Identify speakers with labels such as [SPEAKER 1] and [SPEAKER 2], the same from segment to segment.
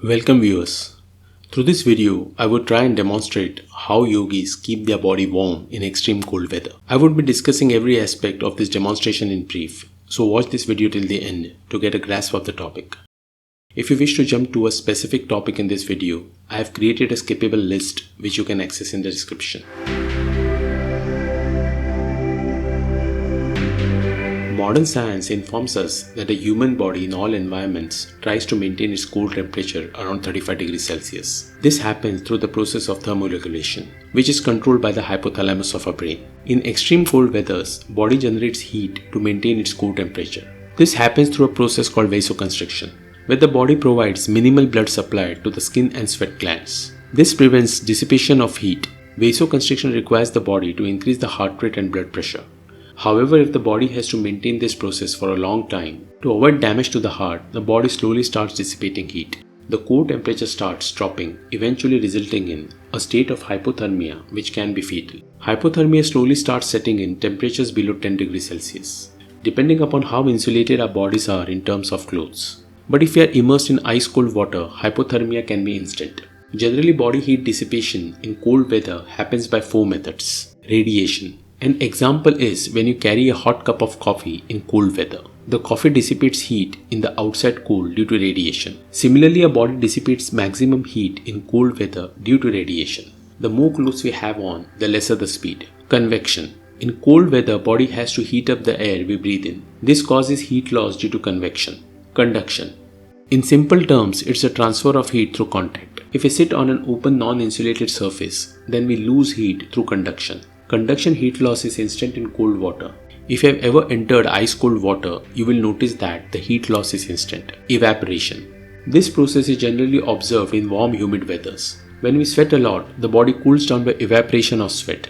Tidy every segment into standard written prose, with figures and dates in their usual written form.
[SPEAKER 1] Welcome viewers. Through this video, I would try and demonstrate how yogis keep their body warm in extreme cold weather. I would be discussing every aspect of this demonstration in brief, so watch this video till the end to get a grasp of the topic. If you wish to jump to a specific topic in this video, I have created a skippable list which you can access in the description. Modern science informs us that the human body in all environments tries to maintain its core temperature around 35 degrees Celsius. This happens through the process of thermoregulation, which is controlled by the hypothalamus of our brain. In extreme cold weathers, body generates heat to maintain its core temperature. This happens through a process called vasoconstriction, where the body provides minimal blood supply to the skin and sweat glands. This prevents dissipation of heat. Vasoconstriction requires the body to increase the heart rate and blood pressure. However, if the body has to maintain this process for a long time, to avoid damage to the heart, the body slowly starts dissipating heat. The core temperature starts dropping, eventually resulting in a state of hypothermia which can be fatal. Hypothermia slowly starts setting in temperatures below 10 degrees Celsius, depending upon how insulated our bodies are in terms of clothes. But if we are immersed in ice-cold water, hypothermia can be instant. Generally, body heat dissipation in cold weather happens by 4 methods. Radiation. An example is when you carry a hot cup of coffee in cold weather. The coffee dissipates heat in the outside cold due to radiation. Similarly, a body dissipates maximum heat in cold weather due to radiation. The more clothes we have on, the lesser the speed. Convection. In cold weather, body has to heat up the air we breathe in. This causes heat loss due to convection. Conduction. In simple terms, it's a transfer of heat through contact. If we sit on an open non-insulated surface, then we lose heat through conduction. Conduction heat loss is instant in cold water. If you have ever entered ice-cold water, you will notice that the heat loss is instant. Evaporation. This process is generally observed in warm humid weathers. When we sweat a lot, the body cools down by evaporation of sweat.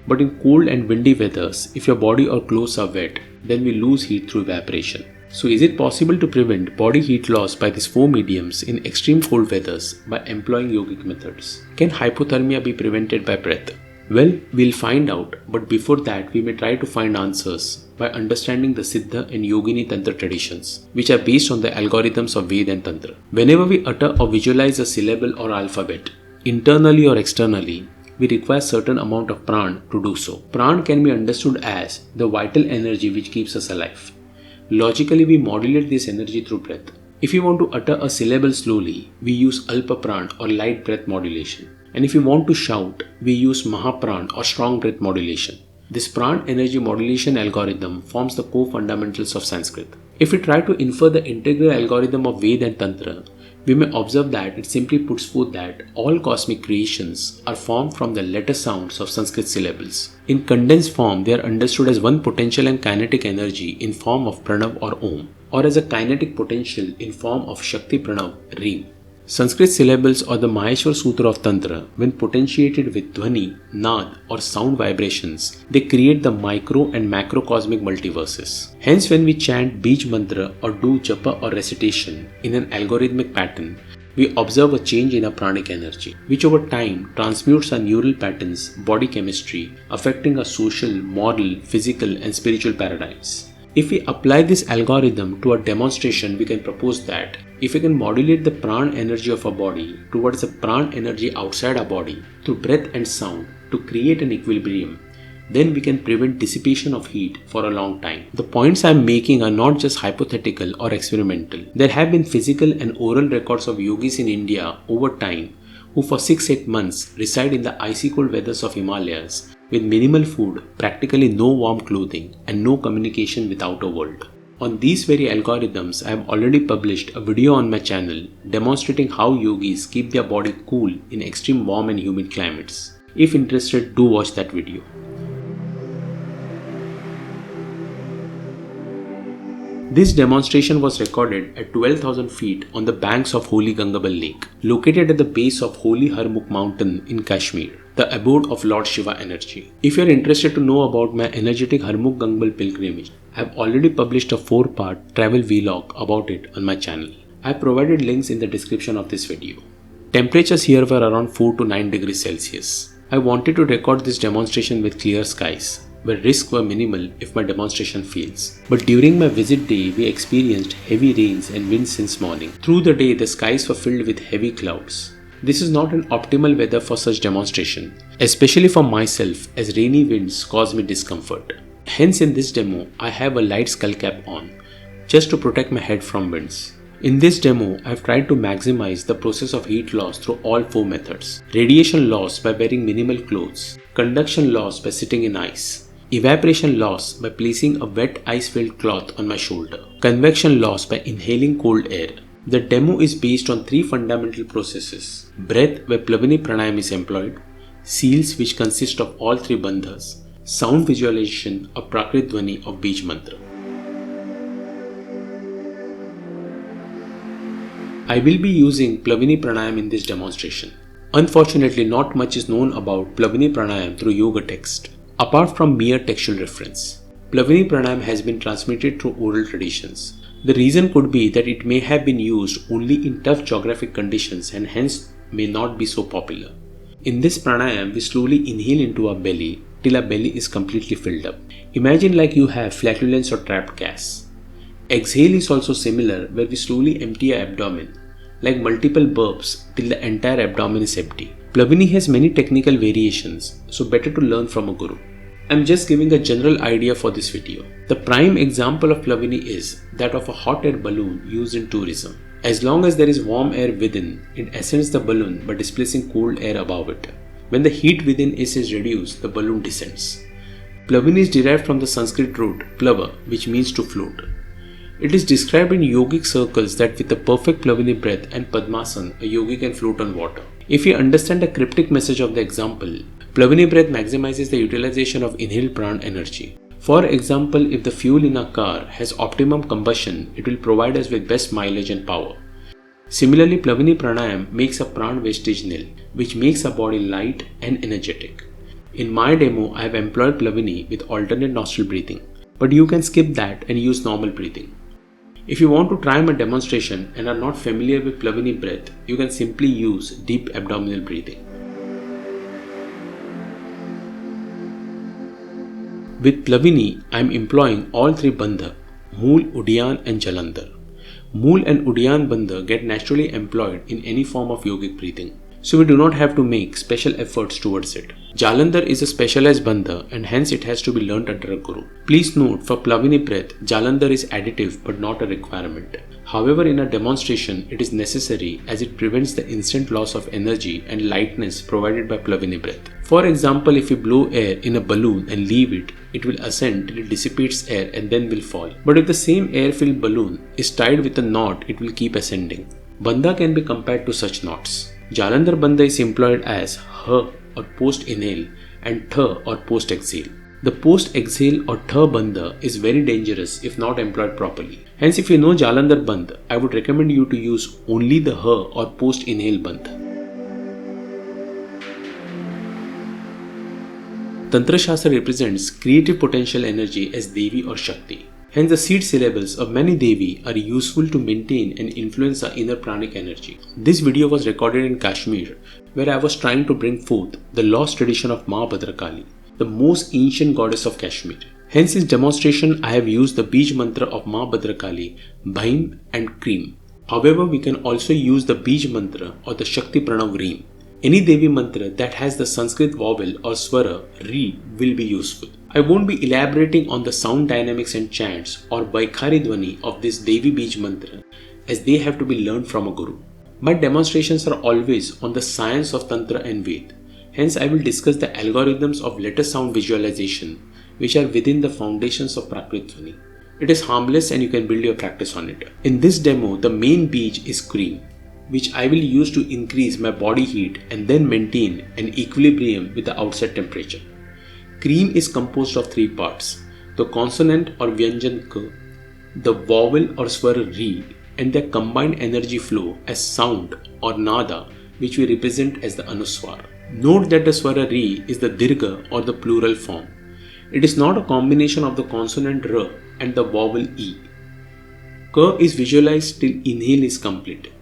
[SPEAKER 1] But in cold and windy weathers, if your body or clothes are wet, then we lose heat through evaporation. So is it possible to prevent body heat loss by these 4 mediums in extreme cold weathers by employing yogic methods? Can hypothermia be prevented by breath? Well, we'll find out, but before that we may try to find answers by understanding the Siddha and Yogini Tantra traditions, which are based on the algorithms of Veda and Tantra. Whenever we utter or visualize a syllable or alphabet, internally or externally, we require certain amount of pran to do so. Pran can be understood as the vital energy which keeps us alive. Logically, we modulate this energy through breath. If we want to utter a syllable slowly, we use Alpa Pran or light breath modulation. And if we want to shout, we use Mahapran or strong breath modulation. This Pran energy modulation algorithm forms the core fundamentals of Sanskrit. If we try to infer the integral algorithm of Veda and Tantra, we may observe that it simply puts forth that all cosmic creations are formed from the letter sounds of Sanskrit syllables. In condensed form, they are understood as one potential and kinetic energy in form of Pranav or Om, or as a kinetic potential in form of Shakti Pranav, Reem. Sanskrit syllables or the Maheshwar Sutra of Tantra, when potentiated with Dhvani, Nad or sound vibrations, they create the micro and macrocosmic multiverses. Hence, when we chant Bij Mantra or do Japa or recitation in an algorithmic pattern, we observe a change in our pranic energy, which over time transmutes our neural patterns, body chemistry, affecting our social, moral, physical and spiritual paradigms. If we apply this algorithm to a demonstration, we can propose that if we can modulate the pran energy of our body towards the pran energy outside our body through breath and sound to create an equilibrium, then we can prevent dissipation of heat for a long time. The points I am making are not just hypothetical or experimental. There have been physical and oral records of yogis in India over time who for 6-8 months reside in the icy cold weathers of Himalayas with minimal food, practically no warm clothing, and no communication with outer world. On these very algorithms, I have already published a video on my channel demonstrating how yogis keep their body cool in extreme warm and humid climates. If interested, do watch that video. This demonstration was recorded at 12,000 feet on the banks of Holy Gangabal Lake, located at the base of Holy Harmukh mountain in Kashmir, the abode of Lord Shiva energy. If you are interested to know about my energetic Harmukh Gangabal pilgrimage, I have already published a 4-part travel vlog about it on my channel. I have provided links in the description of this video. Temperatures here were around 4 to 9 degrees Celsius. I wanted to record this demonstration with clear skies, where risks were minimal if my demonstration fails. But during my visit day, we experienced heavy rains and winds since morning. Through the day, the skies were filled with heavy clouds. This is not an optimal weather for such demonstration, especially for myself, as rainy winds cause me discomfort. Hence in this demo, I have a light skull cap on, just to protect my head from winds. In this demo, I have tried to maximize the process of heat loss through all 4 methods. Radiation loss by wearing minimal clothes, conduction loss by sitting in ice, evaporation loss by placing a wet ice-filled cloth on my shoulder, convection loss by inhaling cold air. The demo is based on 3 fundamental processes: breath, where Plavini Pranayam is employed, seals, which consist of all 3 bandhas, sound visualization of Prakrit Dhwani of Bij Mantra. I will be using Plavini Pranayam in this demonstration. Unfortunately, not much is known about Plavini Pranayam through yoga text, apart from mere textual reference. Plavini Pranayam has been transmitted through oral traditions. The reason could be that it may have been used only in tough geographic conditions and hence may not be so popular. In this pranayam, we slowly inhale into our belly till our belly is completely filled up. Imagine like you have flatulence or trapped gas. Exhale is also similar, where we slowly empty our abdomen, like multiple burps till the entire abdomen is empty. Plavini has many technical variations, so better to learn from a guru. I am just giving a general idea for this video. The prime example of Plavini is that of a hot air balloon used in tourism. As long as there is warm air within, it ascends the balloon by displacing cold air above it. When the heat within is reduced, the balloon descends. Plavini is derived from the Sanskrit root plava, which means to float. It is described in yogic circles that with the perfect Plavini breath and Padmasana, a yogi can float on water. If we understand the cryptic message of the example, Plavini breath maximizes the utilization of inhaled prana energy. For example, if the fuel in a car has optimum combustion, it will provide us with best mileage and power. Similarly, Plavini Pranayam makes a prana wastage nil, which makes our body light and energetic. In my demo, I have employed Plavini with alternate nostril breathing, but you can skip that and use normal breathing. If you want to try my demonstration and are not familiar with Plavini breath, you can simply use deep abdominal breathing. With Plavini, I am employing all 3 bandha, Mool, Udyan and Jalandhar. Mool and Udyan bandha get naturally employed in any form of yogic breathing, so we do not have to make special efforts towards it. Jalandhar is a specialized bandha and hence it has to be learnt under a guru. Please note, for Plavini breath, Jalandhar is additive but not a requirement. However, in a demonstration, it is necessary as it prevents the instant loss of energy and lightness provided by Plavini breath. For example, if you blow air in a balloon and leave it, it will ascend till it dissipates air and then will fall. But if the same air-filled balloon is tied with a knot, it will keep ascending. Bandha can be compared to such knots. Jalandhar bandha is employed as ha or post-inhale and tha or post-exhale. The post-exhale or tha bandha is very dangerous if not employed properly. Hence, if you know Jalandhar bandha, I would recommend you to use only the ha or post-inhale bandha. Tantra Shastra represents creative potential energy as Devi or Shakti. Hence, the seed syllables of many Devi are useful to maintain and influence our inner pranic energy. This video was recorded in Kashmir, where I was trying to bring forth the lost tradition of Ma Bhadrakali, the most ancient goddess of Kashmir. Hence, in demonstration, I have used the Bij mantra of Ma Bhadrakali, Bhaim and Cream. However, we can also use the Bij mantra or the Shakti Pranav Reem. Any Devi mantra that has the Sanskrit vowel or swara Re will be useful. I won't be elaborating on the sound dynamics and chants or Vaikhari Dhwani of this Devi Bij mantra, as they have to be learned from a guru. My demonstrations are always on the science of Tantra and Ved. Hence, I will discuss the algorithms of letter sound visualization, which are within the foundations of Prakrit Dhwani. It is harmless and you can build your practice on it. In this demo, the main Bij is Cream, which I will use to increase my body heat and then maintain an equilibrium with the outside temperature. Cream is composed of 3 parts: the consonant or Vyanjan K, the vowel or swara Re, and their combined energy flow as sound or Nada, which we represent as the Anuswar. Note that the swara Re is the Dirgha or the plural form. It is not a combination of the consonant R and the vowel E. K is visualized till inhale is complete.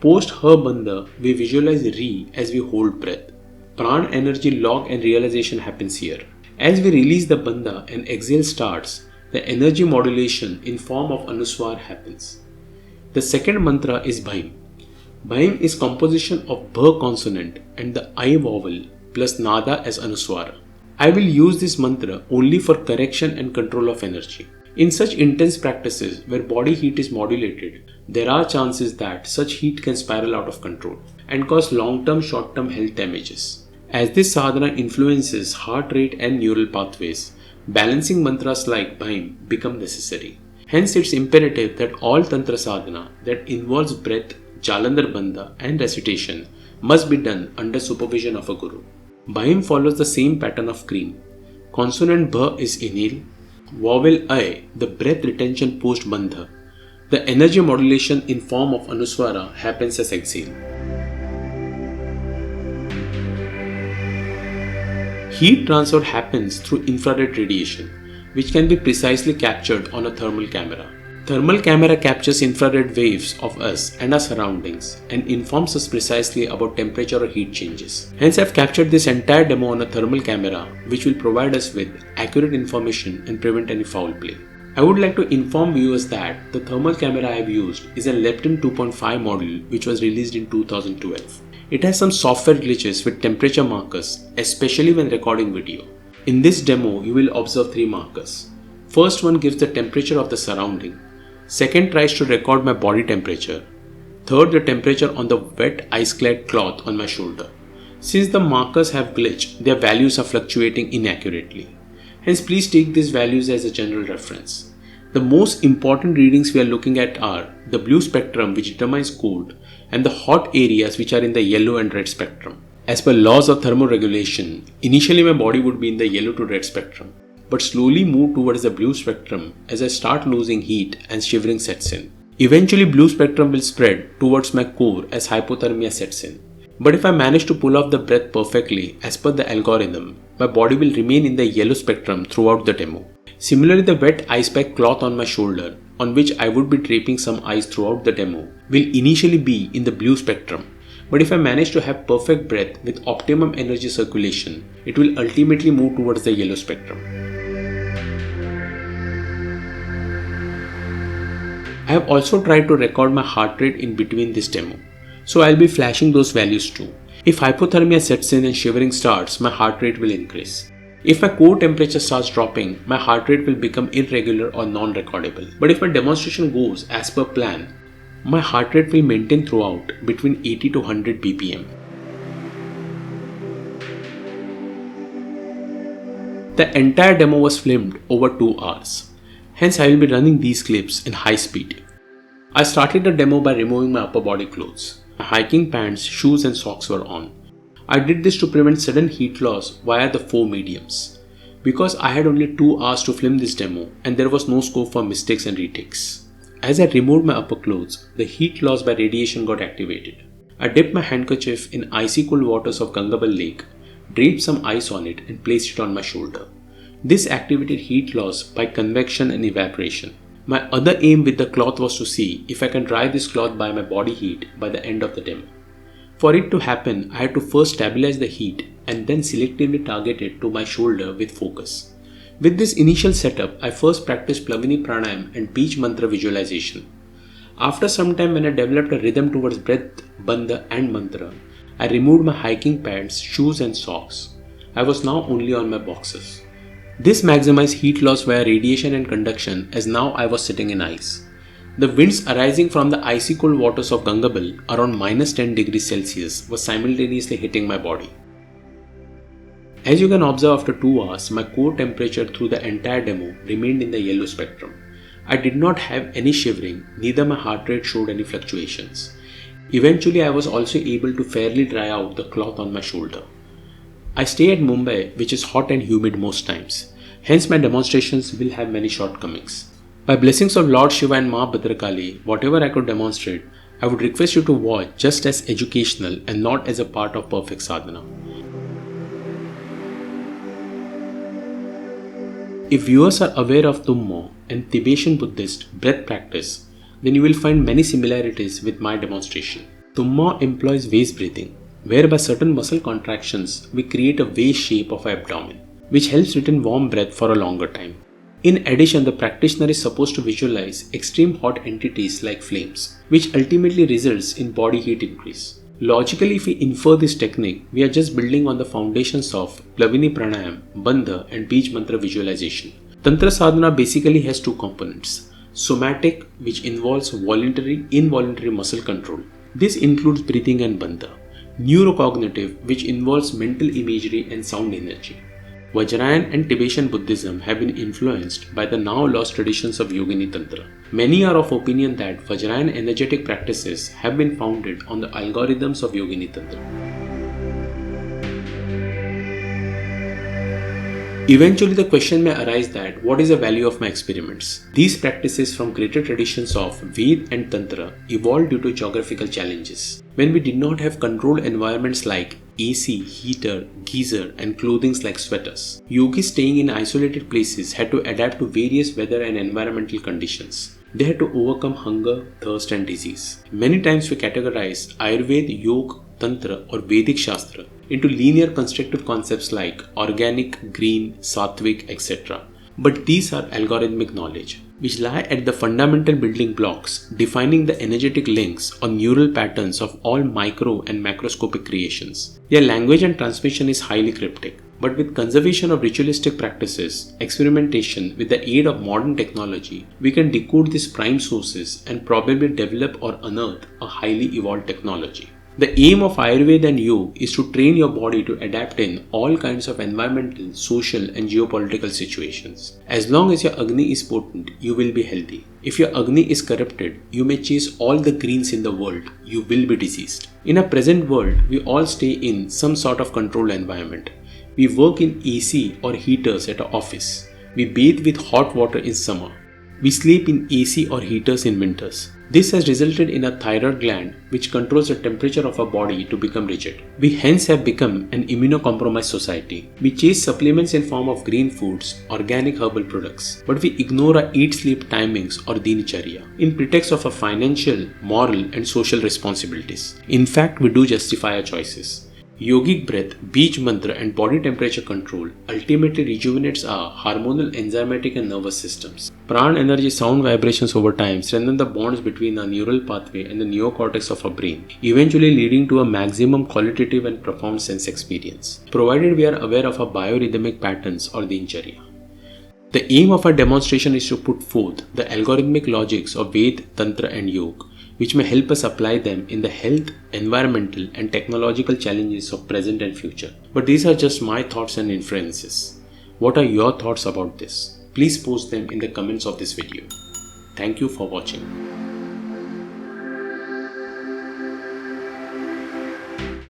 [SPEAKER 1] Post Ha Bandha, we visualize Re as we hold breath. Pran energy log and realization happens here. As we release the bandha and exhale starts, the energy modulation in form of Anuswar happens. The second mantra is Bhaim. Bhaim is composition of Bha consonant and the I vowel plus Nada as Anuswara. I will use this mantra only for correction and control of energy. In such intense practices where body heat is modulated, there are chances that such heat can spiral out of control and cause long-term, short-term health damages. As this sadhana influences heart rate and neural pathways, balancing mantras like Bhaim become necessary. Hence, it's imperative that all Tantra sadhana that involves breath, Jalandhar bandha and recitation must be done under supervision of a guru. Bhaim follows the same pattern of cream. Consonant Bha is inhale, vowel I, the breath retention post bandha. The energy modulation in form of Anuswara happens as exhale. Heat transfer happens through infrared radiation, which can be precisely captured on a thermal camera. Thermal camera captures infrared waves of us and our surroundings and informs us precisely about temperature or heat changes. Hence, I've captured this entire demo on a thermal camera, which will provide us with accurate information and prevent any foul play. I would like to inform viewers that the thermal camera I have used is a Lepton 2.5 model which was released in 2012. It has some software glitches with temperature markers, especially when recording video. In this demo, you will observe 3 markers. First one gives the temperature of the surrounding. Second tries to record my body temperature. Third, the temperature on the wet ice-clad cloth on my shoulder. Since the markers have glitched, their values are fluctuating inaccurately. Hence, please take these values as a general reference. The most important readings we are looking at are the blue spectrum, which determines cold, and the hot areas which are in the yellow and red spectrum. As per laws of thermoregulation, initially my body would be in the yellow to red spectrum, but slowly move towards the blue spectrum as I start losing heat and shivering sets in. Eventually, blue spectrum will spread towards my core as hypothermia sets in. But if I manage to pull off the breath perfectly as per the algorithm, my body will remain in the yellow spectrum throughout the demo. Similarly, the wet ice pack cloth on my shoulder, on which I would be draping some ice throughout the demo, will initially be in the blue spectrum. But if I manage to have perfect breath with optimum energy circulation, it will ultimately move towards the yellow spectrum. I have also tried to record my heart rate in between this demo, so I'll be flashing those values too. If hypothermia sets in and shivering starts, my heart rate will increase. If my core temperature starts dropping, my heart rate will become irregular or non-recordable. But if my demonstration goes as per plan, my heart rate will maintain throughout between 80 to 100 bpm. The entire demo was filmed over 2 hours. Hence, I will be running these clips in high speed. I started the demo by removing my upper body clothes. My hiking pants, shoes and socks were on. I did this to prevent sudden heat loss via the 4 mediums. Because I had only 2 hours to film this demo and there was no scope for mistakes and retakes. As I removed my upper clothes, the heat loss by radiation got activated. I dipped my handkerchief in icy cold waters of Gangabal Lake, draped some ice on it and placed it on my shoulder. This activated heat loss by convection and evaporation. My other aim with the cloth was to see if I can dry this cloth by my body heat by the end of the demo. For it to happen, I had to first stabilize the heat and then selectively target it to my shoulder with focus. With this initial setup, I first practiced Plavini Pranayam and Beach Mantra visualization. After some time, when I developed a rhythm towards breath, bandha and mantra, I removed my hiking pants, shoes and socks. I was now only on my boxers. This maximized heat loss via radiation and conduction as now I was sitting in ice. The winds arising from the icy cold waters of Gangabal around -10 degrees Celsius was simultaneously hitting my body. As you can observe, after 2 hours, my core temperature through the entire demo remained in the yellow spectrum. I did not have any shivering, neither my heart rate showed any fluctuations. Eventually, I was also able to fairly dry out the cloth on my shoulder. I stay at Mumbai, which is hot and humid most times. Hence, my demonstrations will have many shortcomings. By blessings of Lord Shiva and Ma Bhadrakali, whatever I could demonstrate, I would request you to watch just as educational and not as a part of perfect sadhana. If viewers are aware of Tummo and Tibetan Buddhist breath practice, then you will find many similarities with my demonstration. Tummo employs waist breathing, whereby certain muscle contractions we create a V shape of our abdomen. which helps retain warm breath for a longer time. In addition, the practitioner is supposed to visualize extreme hot entities like flames, which ultimately results in body heat increase. Logically, if we infer this technique, we are just building on the foundations of Plavini Pranayam, Bandha and Bij Mantra visualization. Tantra Sadhana basically has two components. Somatic, which involves voluntary, involuntary muscle control. This includes breathing and Bandha. Neurocognitive, which involves mental imagery and sound energy. Vajrayana and Tibetan Buddhism have been influenced by the now lost traditions of Yogini Tantra. Many are of opinion that Vajrayana energetic practices have been founded on the algorithms of Yogini Tantra. Eventually, the question may arise that what is the value of my experiments? These practices from greater traditions of Ved and Tantra evolved due to geographical challenges. When we did not have controlled environments like AC, heater, geyser and clothing like sweaters, yogis staying in isolated places had to adapt to various weather and environmental conditions. They had to overcome hunger, thirst and disease. Many times we categorize Ayurveda, Yoga, Tantra or Vedic Shastra into linear constructive concepts like organic, green, sattvic, etc. But these are algorithmic knowledge, which lie at the fundamental building blocks defining the energetic links or neural patterns of all micro and macroscopic creations. Their language and transmission is highly cryptic. But with conservation of ritualistic practices, experimentation with the aid of modern technology, we can decode these prime sources and probably develop or unearth a highly evolved technology. The aim of Ayurveda and Yoga is to train your body to adapt in all kinds of environmental, social and geopolitical situations. As long as your Agni is potent, you will be healthy. If your Agni is corrupted, you may chase all the greens in the world, you will be diseased. In our present world, we all stay in some sort of controlled environment. We work in AC or heaters at our office. We bathe with hot water in summer. We sleep in AC or heaters in winters. This has resulted in a thyroid gland which controls the temperature of our body to become rigid. We hence have become an immunocompromised society. We chase supplements in form of green foods, organic herbal products, but we ignore our eat-sleep timings or dinacharya in pretext of our financial, moral and social responsibilities. In fact, we do justify our choices. Yogic breath, Bij Mantra and body temperature control ultimately rejuvenates our hormonal, enzymatic and nervous systems. Pran energy sound vibrations over time strengthen the bonds between our neural pathway and the neocortex of our brain, eventually leading to a maximum qualitative and profound sense experience, provided we are aware of our biorhythmic patterns or dincharya. The aim of our demonstration is to put forth the algorithmic logics of Veda, Tantra and Yoga, which may help us apply them in the health, environmental and technological challenges of present and future. But these are just my thoughts and inferences. What are your thoughts about this? Please post them in the comments of this video. Thank you for watching.